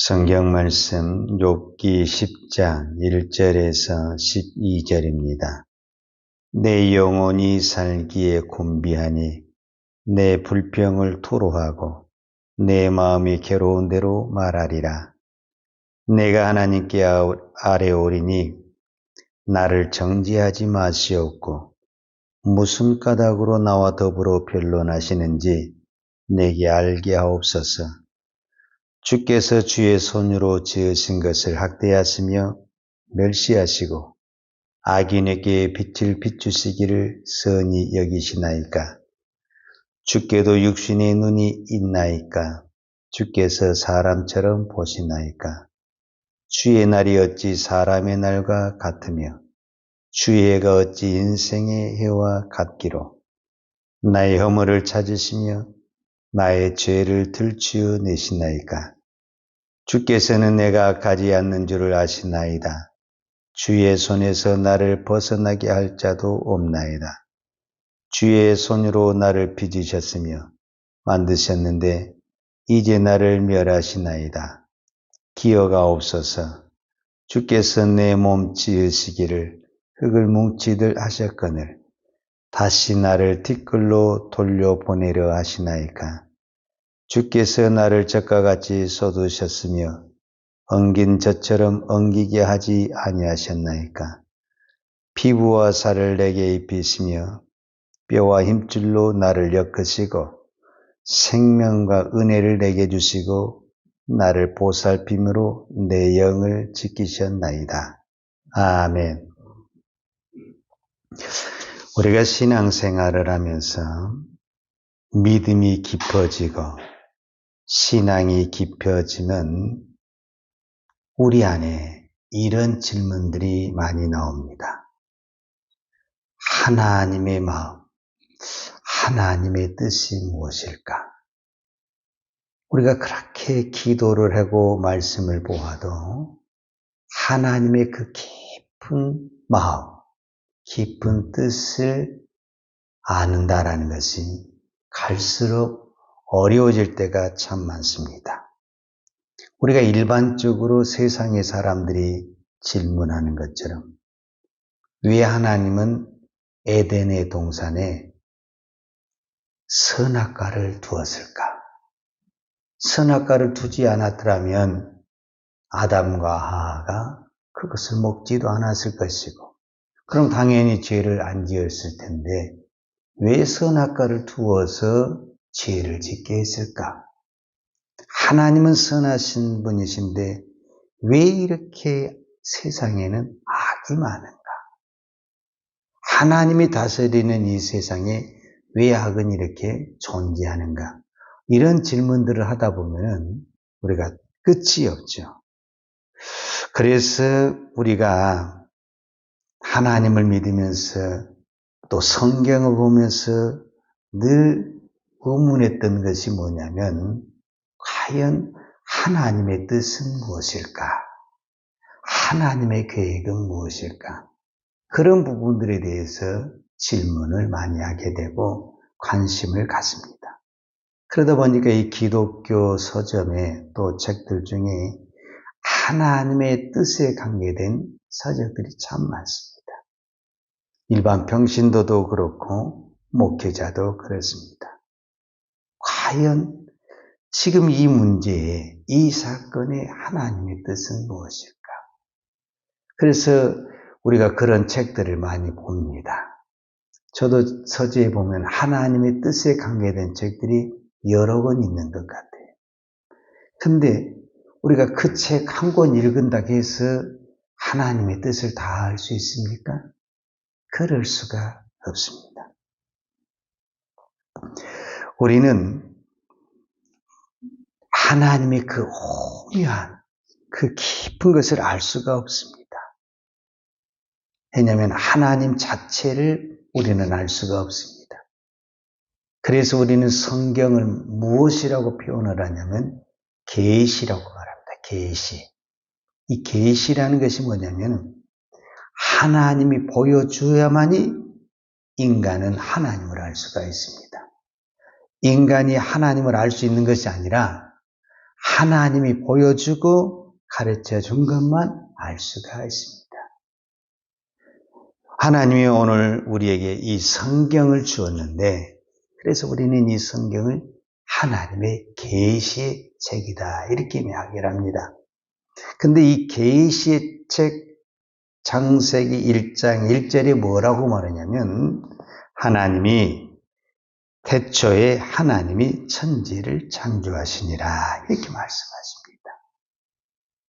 성경 말씀 욥기 10장 1절에서 12절입니다. 내 영혼이 살기에 곤비하니 내 불평을 토로하고 내 마음이 괴로운 대로 말하리라. 내가 하나님께 아뢰오리니 나를 정죄하지 마시옵고 무슨 까닭으로 나와 더불어 변론하시는지 내게 알게 하옵소서. 주께서 주의 손으로 지으신 것을 학대하시며 멸시하시고 악인에게 빛을 비추시기를 선히 여기시나이까. 주께도 육신의 눈이 있나이까. 주께서 사람처럼 보시나이까. 주의 날이 어찌 사람의 날과 같으며 주의 해가 어찌 인생의 해와 같기로. 나의 허물을 찾으시며 나의 죄를 들추어 내시나이까. 주께서는 내가 악하지 않는 줄을 아시나이다. 주의 손에서 나를 벗어나게 할 자도 없나이다. 주의 손으로 나를 빚으셨으며 만드셨는데 이제 나를 멸하시나이다. 기어가옵소서. 주께서 내 몸 지으시기를 흙을 뭉치듯 하셨거늘 다시 나를 티끌로 돌려보내려 하시나이까. 주께서 나를 젖과 같이 쏟으셨으며 엉긴 젖처럼 엉기게 하지 아니하셨나이까. 피부와 살을 내게 입히시며 뼈와 힘줄로 나를 엮으시고 생명과 은혜를 내게 주시고 나를 보살핌으로 내 영을 지키셨나이다. 아멘. 우리가 신앙생활을 하면서 믿음이 깊어지고 신앙이 깊어지면 우리 안에 이런 질문들이 많이 나옵니다. 하나님의 마음, 하나님의 뜻이 무엇일까? 우리가 그렇게 기도를 하고 말씀을 보아도 하나님의 그 깊은 마음, 깊은 뜻을 아는다라는 것이 갈수록 어려워질 때가 참 많습니다. 우리가 일반적으로 세상의 사람들이 질문하는 것처럼 왜 하나님은 에덴의 동산에 선악과를 두었을까? 선악과를 두지 않았더라면 아담과 하하가 그것을 먹지도 않았을 것이고 그럼 당연히 죄를 안 지었을 텐데 왜 선악과를 두어서 죄를 짓게 했을까? 하나님은 선하신 분이신데 왜 이렇게 세상에는 악이 많은가? 하나님이 다스리는 이 세상에 왜 악은 이렇게 존재하는가? 이런 질문들을 하다 보면 우리가 끝이 없죠. 그래서 우리가 하나님을 믿으면서 또 성경을 보면서 늘 의문했던 것이 뭐냐면 과연 하나님의 뜻은 무엇일까? 하나님의 계획은 무엇일까? 그런 부분들에 대해서 질문을 많이 하게 되고 관심을 갖습니다. 그러다 보니까 이 기독교 서점에 또 책들 중에 하나님의 뜻에 관계된 서적들이 참 많습니다. 일반 평신도도 그렇고 목회자도 그렇습니다. 과연 지금 이 문제에, 이 사건의 하나님의 뜻은 무엇일까? 그래서 우리가 그런 책들을 많이 봅니다. 저도 서재에 보면 하나님의 뜻에 관계된 책들이 여러 권 있는 것 같아요. 근데 우리가 그 책 한 권 읽은다고 해서 하나님의 뜻을 다 알 수 있습니까? 그럴 수가 없습니다. 우리는 하나님의 그 오묘한, 그 깊은 것을 알 수가 없습니다. 왜냐하면 하나님 자체를 우리는 알 수가 없습니다. 그래서 우리는 성경을 무엇이라고 표현을 하냐면 계시라고 말합니다. 계시. 이 계시라는 것이 뭐냐면 하나님이 보여줘야만이 인간은 하나님을 알 수가 있습니다. 인간이 하나님을 알 수 있는 것이 아니라 하나님이 보여주고 가르쳐 준 것만 알 수가 있습니다. 하나님이 오늘 우리에게 이 성경을 주었는데, 그래서 우리는 이 성경을 하나님의 계시의 책이다 이렇게 이야기를 합니다. 근데 이 계시의 책 창세기 1장 1절에 뭐라고 말하냐면, 하나님이 태초에 하나님이 천지를 창조하시니라 이렇게 말씀하십니다.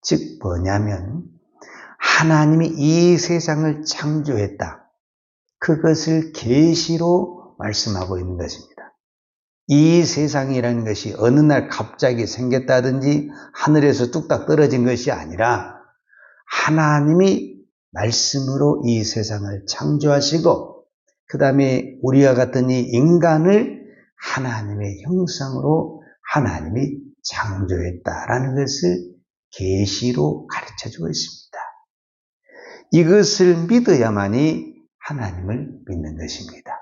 즉 뭐냐면 하나님이 이 세상을 창조했다. 그것을 계시로 말씀하고 있는 것입니다. 이 세상이라는 것이 어느 날 갑자기 생겼다든지 하늘에서 뚝딱 떨어진 것이 아니라 하나님이 말씀으로 이 세상을 창조하시고 그 다음에 우리와 같은 이 인간을 하나님의 형상으로 하나님이 창조했다라는 것을 계시로 가르쳐주고 있습니다. 이것을 믿어야만이 하나님을 믿는 것입니다.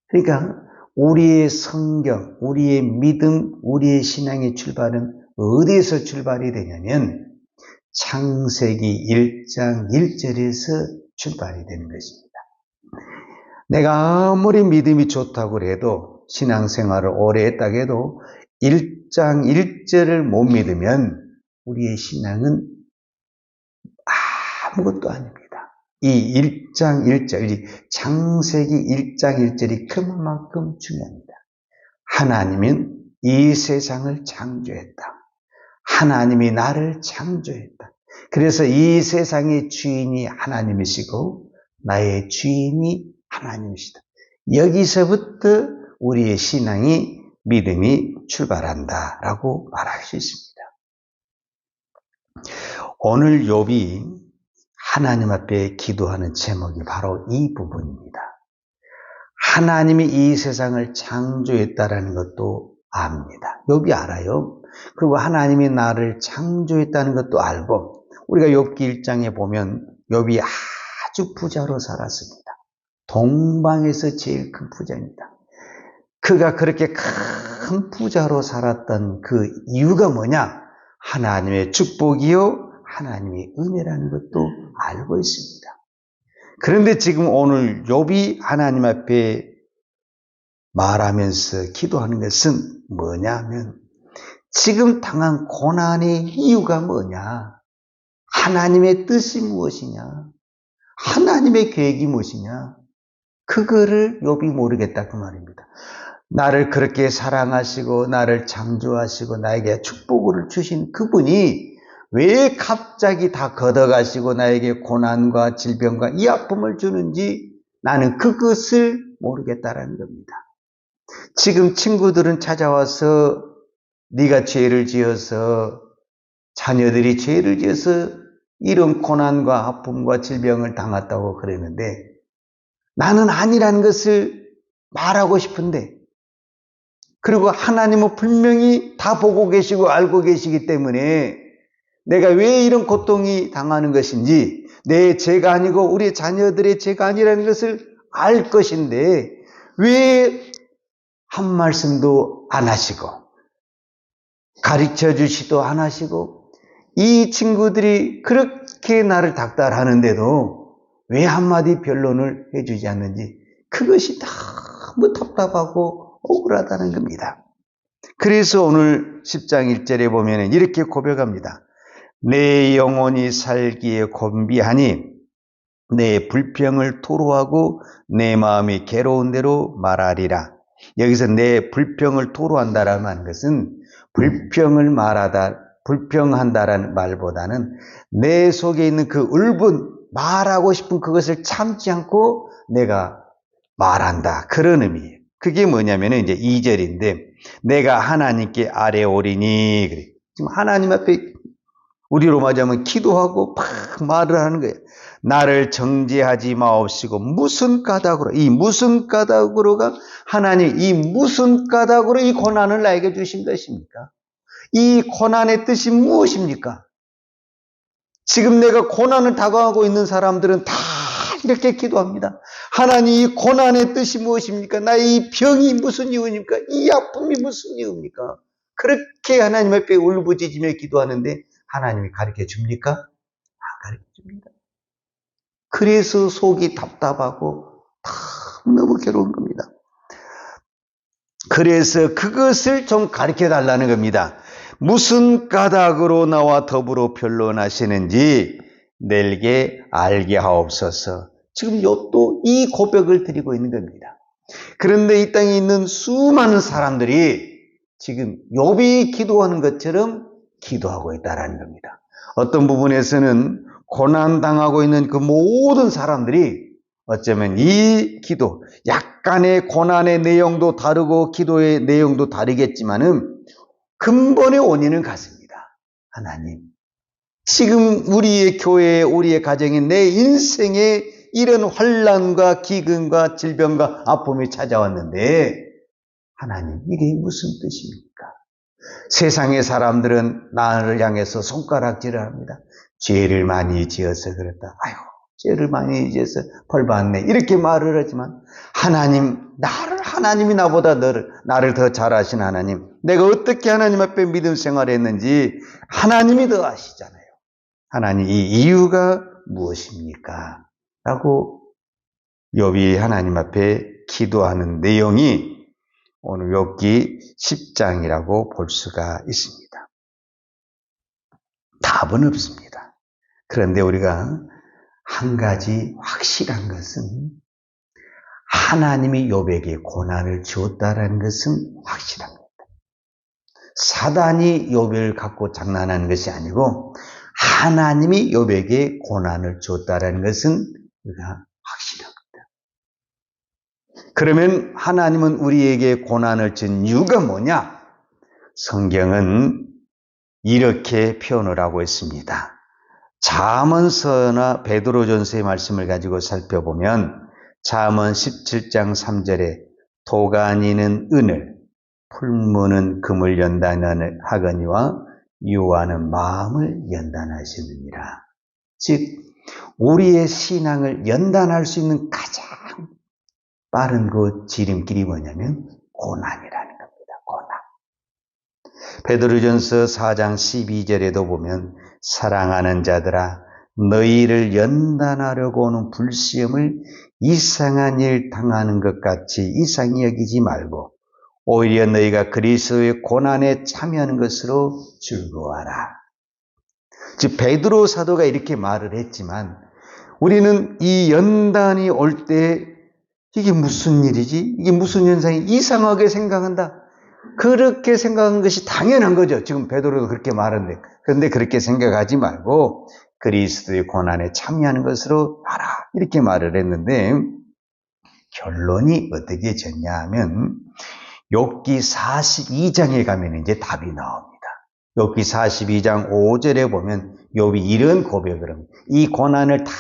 그러니까 우리의 성경, 우리의 믿음, 우리의 신앙의 출발은 어디에서 출발이 되냐면 창세기 1장 1절에서 출발이 되는 것입니다. 내가 아무리 믿음이 좋다고 해도 신앙생활을 오래 했다고 해도 1장 1절을 못 믿으면 우리의 신앙은 아무것도 아닙니다. 이 1장 1절, 이 창세기 1장 1절이 그만큼 중요합니다. 하나님은 이 세상을 창조했다. 하나님이 나를 창조했다. 그래서 이 세상의 주인이 하나님이시고 나의 주인이 하나님이시다. 여기서부터 우리의 신앙이 믿음이 출발한다라고 말할 수 있습니다. 오늘 욥이 하나님 앞에 기도하는 제목이 바로 이 부분입니다. 하나님이 이 세상을 창조했다라는 것도 압니다. 욥이 알아요. 그리고 하나님이 나를 창조했다는 것도 알고, 우리가 욥기 1장에 보면 욥이 아주 부자로 살았습니다. 동방에서 제일 큰 부자입니다. 그가 그렇게 큰 부자로 살았던 그 이유가 뭐냐? 하나님의 축복이요 하나님의 은혜라는 것도 알고 있습니다. 그런데 지금 오늘 욥이 하나님 앞에 말하면서 기도하는 것은 뭐냐면 지금 당한 고난의 이유가 뭐냐? 하나님의 뜻이 무엇이냐? 하나님의 계획이 무엇이냐? 그거를 욥이 모르겠다 그 말입니다. 나를 그렇게 사랑하시고 나를 창조하시고 나에게 축복을 주신 그분이 왜 갑자기 다 걷어가시고 나에게 고난과 질병과 이 아픔을 주는지 나는 그것을 모르겠다라는 겁니다. 지금 친구들은 찾아와서 네가 죄를 지어서 자녀들이 죄를 지어서 이런 고난과 아픔과 질병을 당했다고 그러는데 나는 아니라는 것을 말하고 싶은데, 그리고 하나님은 분명히 다 보고 계시고 알고 계시기 때문에 내가 왜 이런 고통이 당하는 것인지, 내 죄가 아니고 우리 자녀들의 죄가 아니라는 것을 알 것인데 왜 한 말씀도 안 하시고 가르쳐 주시도 안 하시고 이 친구들이 그렇게 나를 닥달하는데도 왜 한마디 변론을 해주지 않는지, 그것이 너무 답답하고 억울하다는 겁니다. 그래서 오늘 10장 1절에 보면 이렇게 고백합니다. 내 영혼이 살기에 곤비하니 내 불평을 토로하고 내 마음이 괴로운 대로 말하리라. 여기서 내 불평을 토로한다라는 것은 불평한다라는 말보다는 내 속에 있는 그 울분, 말하고 싶은 그것을 참지 않고 내가 말한다. 그런 의미예요. 그게 뭐냐면 이제 2절인데 내가 하나님께 아뢰오리니, 그래. 지금 하나님 앞에 우리로 말하자면 기도하고 막 말을 하는 거예요. 나를 정죄하지 마옵시고 무슨 까닭으로, 이 무슨 까닭으로가 하나님 이 무슨 까닭으로 이 고난을 나에게 주신 것입니까? 이 고난의 뜻이 무엇입니까? 지금 내가 고난을 당하고 있는 사람들은 다 이렇게 기도합니다. 하나님 이 고난의 뜻이 무엇입니까? 나의 이 병이 무슨 이유입니까? 이 아픔이 무슨 이유입니까? 그렇게 하나님 앞에 울부짖으며 기도하는데 하나님이 가르쳐 줍니까? 안 가르쳐 줍니다. 그래서 속이 답답하고 너무 괴로운 겁니다. 그래서 그것을 좀 가르쳐 달라는 겁니다. 무슨 까닭으로 나와 더불어 변론하시는지 내게 알게 하옵소서. 지금 또 이 고백을 드리고 있는 겁니다. 그런데 이 땅에 있는 수많은 사람들이 지금 욥이 기도하는 것처럼 기도하고 있다는 겁니다. 어떤 부분에서는 고난당하고 있는 그 모든 사람들이 어쩌면 이 기도, 약간의 고난의 내용도 다르고 기도의 내용도 다르겠지만은 근본의 원인은 같습니다. 하나님, 지금 우리의 교회에, 우리의 가정에, 내 인생에 이런 환난과 기근과 질병과 아픔이 찾아왔는데 하나님, 이게 무슨 뜻입니까? 세상의 사람들은 나를 향해서 손가락질을 합니다. 죄를 많이 지어서 그렇다. 아이고, 죄를 많이 지어서 벌 받네. 이렇게 말을 하지만 하나님이 나보다 나를 더 잘 아신 하나님, 내가 어떻게 하나님 앞에 믿음 생활을 했는지 하나님이 더 아시잖아요. 하나님, 이 이유가 무엇입니까? 라고 욥이 하나님 앞에 기도하는 내용이 오늘 욥기 10장이라고 볼 수가 있습니다. 답은 없습니다. 그런데 우리가 한 가지 확실한 것은 하나님이 욥에게 고난을 주었다는 것은 확실합니다. 사단이 욥을 갖고 장난하는 것이 아니고 하나님이 욥에게 고난을 주었다는 것은 우리가 확실합니다. 그러면 하나님은 우리에게 고난을 준 이유가 뭐냐? 성경은 이렇게 표현을 하고 있습니다. 잠언서나 베드로전서의 말씀을 가지고 살펴보면 잠언 17장 3절에 도가니는 은을, 풀무는 금을 연단하거니와 유하는 마음을 연단하시느니라. 즉 우리의 신앙을 연단할 수 있는 가장 빠른 그 지름길이 뭐냐면 고난이라는 겁니다. 고난. 베드로전서 4장 12절에도 보면 사랑하는 자들아 너희를 연단하려고 오는 불시험을 이상한 일 당하는 것 같이 이상히 여기지 말고 오히려 너희가 그리스도의 고난에 참여하는 것으로 즐거워하라. 즉 베드로 사도가 이렇게 말을 했지만 우리는 이 연단이 올 때 이게 무슨 일이지? 이게 무슨 현상이 이상하게 생각한다. 그렇게 생각하는 것이 당연한 거죠. 지금 베드로도 그렇게 말하는데. 그런데 그렇게 생각하지 말고 그리스도의 고난에 참여하는 것으로 하라. 이렇게 말을 했는데 결론이 어떻게 졌냐 하면 욥기 42장에 가면 이제 답이 나옵니다. 욥기 42장 5절에 보면 욥이 이런 고백을 합니다. 이 고난을 다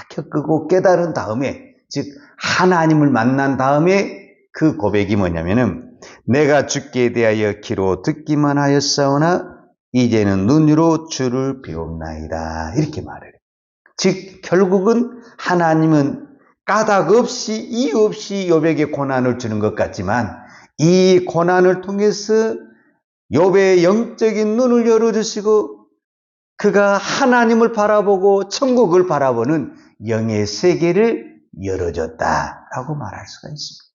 겪고 깨달은 다음에 즉 하나님을 만난 다음에 그 고백이 뭐냐면은 내가 주께 대하여 귀로 듣기만 하였사오나 이제는 눈으로 주를 배웁나이다. 이렇게 말해요. 즉 결국은 하나님은 까닭 없이 이유 없이 욥에게 고난을 주는 것 같지만 이 고난을 통해서 욥의 영적인 눈을 열어주시고 그가 하나님을 바라보고 천국을 바라보는 영의 세계를 열어줬다라고 말할 수가 있습니다.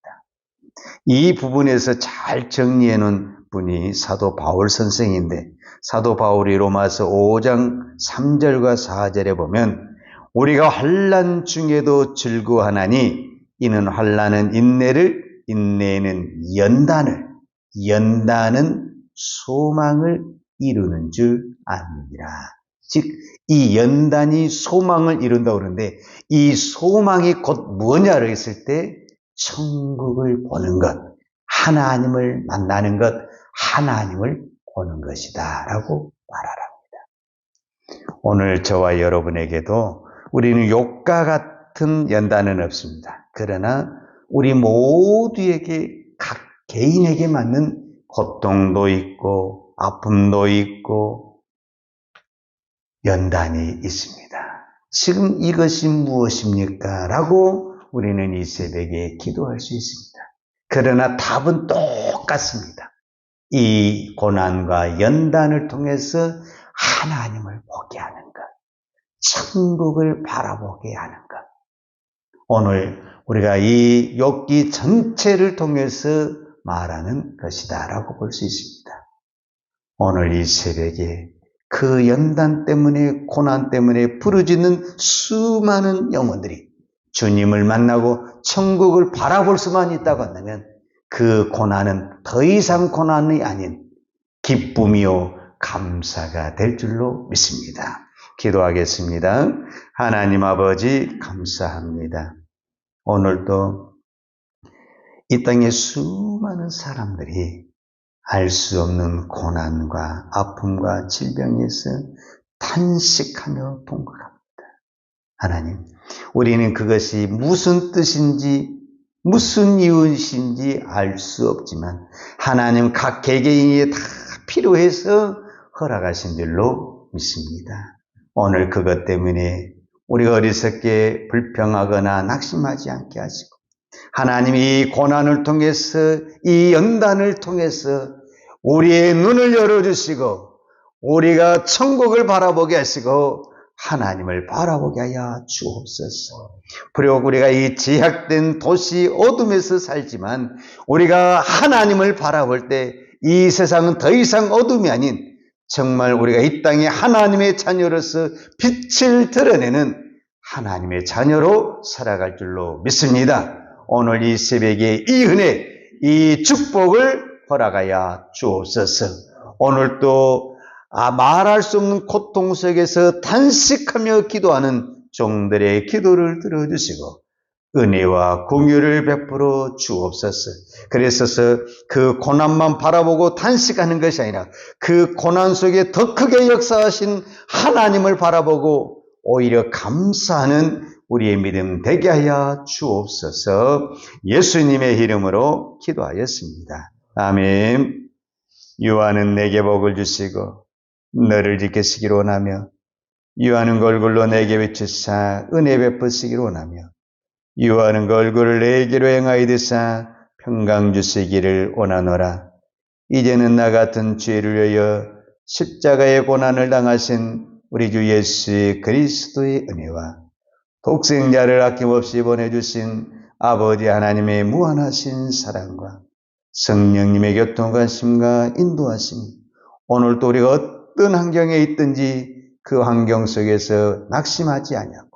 이 부분에서 잘 정리해 놓은 분이 사도 바울 선생인데 사도 바울이 로마서 5장 3절과 4절에 보면 우리가 환난 중에도 즐거워하나니 이는 환난은 인내를 인내는 연단은 소망을 이루는 줄 아느니라. 즉 이 연단이 소망을 이룬다고 그러는데 이 소망이 곧 뭐냐를 했을 때 천국을 보는 것, 하나님을 만나는 것, 하나님을 보는 것이다 라고 말하랍니다. 오늘 저와 여러분에게도 우리는 욥과 같은 연단은 없습니다. 그러나 우리 모두에게 각 개인에게 맞는 고통도 있고 아픔도 있고 연단이 있습니다. 지금 이것이 무엇입니까? 라고 우리는 이 새벽에 기도할 수 있습니다. 그러나 답은 똑같습니다. 이 고난과 연단을 통해서 하나님을 보게 하는 것, 천국을 바라보게 하는 것. 오늘 우리가 이 욥기 전체를 통해서 말하는 것이다라고 볼 수 있습니다. 오늘 이 새벽에 그 연단 때문에, 고난 때문에 부르짖는 수많은 영혼들이 주님을 만나고 천국을 바라볼 수만 있다고 한다면 그 고난은 더 이상 고난이 아닌 기쁨이요 감사가 될 줄로 믿습니다. 기도하겠습니다. 하나님 아버지 감사합니다. 오늘도 이 땅의 수많은 사람들이 알 수 없는 고난과 아픔과 질병에서 탄식하며 통곡합니다. 하나님, 우리는 그것이 무슨 뜻인지 무슨 이유인지 알 수 없지만 하나님 각 개개인이 다 필요해서 허락하신 줄로 믿습니다. 오늘 그것 때문에 우리가 어리석게 불평하거나 낙심하지 않게 하시고 하나님이 이 고난을 통해서 이 연단을 통해서 우리의 눈을 열어주시고 우리가 천국을 바라보게 하시고 하나님을 바라보게 하여 주옵소서. 비록 우리가 이 제약된 도시 어둠에서 살지만 우리가 하나님을 바라볼 때 이 세상은 더 이상 어둠이 아닌 정말 우리가 이 땅에 하나님의 자녀로서 빛을 드러내는 하나님의 자녀로 살아갈 줄로 믿습니다. 오늘 이 새벽에 이 은혜, 이 축복을 허락하여 주옵소서. 오늘 또 말할 수 없는 고통 속에서 탄식하며 기도하는 종들의 기도를 들어주시고 은혜와 공유를 베풀어 주옵소서. 그래서 그 고난만 바라보고 탄식하는 것이 아니라 그 고난 속에 더 크게 역사하신 하나님을 바라보고 오히려 감사하는 우리의 믿음 되게 하여 주옵소서. 예수님의 이름으로 기도하였습니다. 아멘. 유아는 내게 복을 주시고 너를 지키시기를 원하며 유아는 얼굴로 내게 외치사 은혜 베푸시기를 원하며 유아는 그 얼굴을 내게로 행하이드사 평강 주시기를 원하노라. 이제는 나 같은 죄를 위하여 십자가의 고난을 당하신 우리 주 예수 그리스도의 은혜와 독생자를 아낌없이 보내주신 아버지 하나님의 무한하신 사랑과 성령님의 교통하심과 인도하심, 오늘도 우리가 어떤 환경에 있든지 그 환경 속에서 낙심하지 아니하고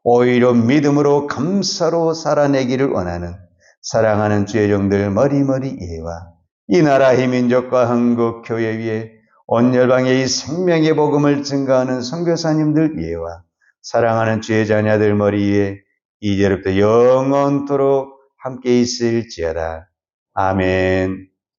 오히려 믿음으로 감사로 살아내기를 원하는 사랑하는 주의 종들 머리머리 이해와 이 나라 이 민족과 한국 교회 위에 온 열방의 이 생명의 복음을 증거하는 선교사님들 이해와 사랑하는 주의 자녀들 머리 위에 이제부터 영원토록 함께 있을지어다. 아멘.